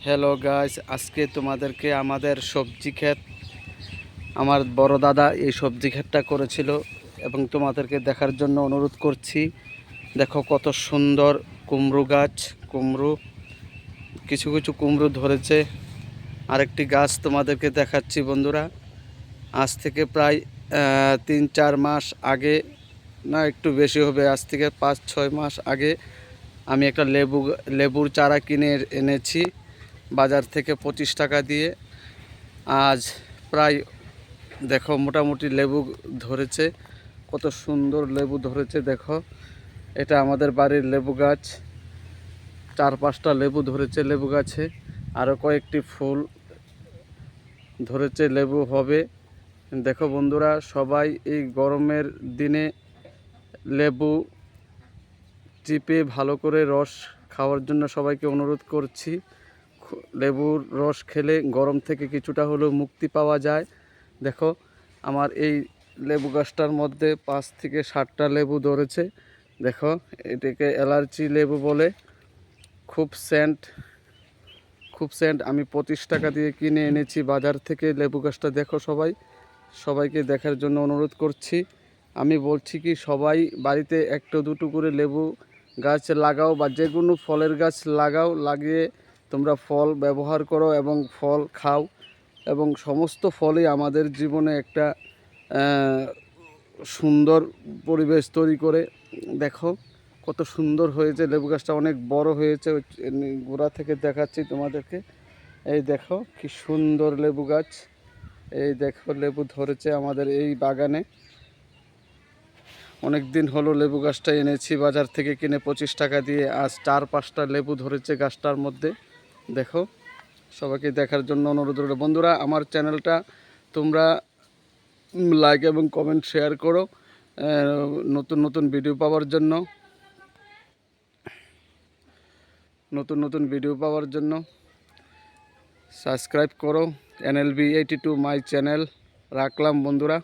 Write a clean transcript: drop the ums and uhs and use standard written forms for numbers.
Hello guys, আজকে তোমাদেরকে আমাদের সবজি ক্ষেত, আমার বড় দাদা এই সবজি ক্ষেতটা করেছিল এবং তোমাদেরকে দেখার জন্য অনুরোধ করছি। দেখো কত সুন্দর কুমড়ো গাছ, কুমড়ো কিছু কিছু কুমড়ো ধরেছে। আরেকটি গাছ তোমাদেরকে দেখাচ্ছি বন্ধুরা। আজ থেকে প্রায় 3-4 মাস আগে, না একটু বেশি হবে, আজ থেকে 5-6 মাস আগে আমি একটা লেবুর চারা কিনে এনেছি বাজার থেকে 25 টাকা দিয়ে। আজ প্রায় দেখো মোটামুটি লেবু ধরেছে, কত সুন্দর লেবু ধরেছে। দেখো এটা আমাদের বাড়ির লেবু গাছ, 4-5টা লেবু ধরেছে লেবু গাছে, আরও কয়েকটি ফুল ধরেছে, লেবু হবে। দেখো বন্ধুরা, সবাই এই গরমের দিনে লেবু চিপে ভালো করে রস খাওয়ার জন্য সবাইকে অনুরোধ করছি। লেবুর রস খেলে গরম থেকে কিছুটা হলেও মুক্তি পাওয়া যায়। দেখো আমার এই লেবু গাছটার মধ্যে 5 থেকে 7টা লেবু ধরেছে। দেখো এটাকে অ্যালার্জি লেবু বলে, খুব সেন্ট। আমি 25 টাকা দিয়ে কিনে এনেছি বাজার থেকে লেবু গাছটা। দেখো সবাইকে দেখার জন্য অনুরোধ করছি। আমি বলছি কি, সবাই বাড়িতে একটা দুটো করে লেবু গাছ লাগাও বা যে কোনো ফলের গাছ লাগাও, লাগিয়ে তোমরা ফল ব্যবহার করো এবং ফল খাও, এবং সমস্ত ফলই আমাদের জীবনে একটা সুন্দর পরিবেশ তৈরি করে। দেখো কত সুন্দর হয়েছে লেবু গাছটা, অনেক বড় হয়েছে। গোড়া থেকে দেখাচ্ছি তোমাদেরকে। এই দেখো কি সুন্দর লেবু গাছ। এই দেখো লেবু ধরেছে আমাদের এই বাগানে। অনেক দিন হলো লেবু গাছটা এনেছি বাজার থেকে কিনে 25 টাকা দিয়ে। আজ 4-5টা লেবু ধরেছে গাছটার মধ্যে। দেখো সবাইকে দেখার জন্য অনুরোধ রইল। বন্ধুরা, আমার চ্যানেলটা তোমরা লাইক এবং কমেন্ট শেয়ার করো নতুন নতুন ভিডিও পাওয়ার জন্য সাবস্ক্রাইব করো। NLB 82 my channel. রাখলাম বন্ধুরা।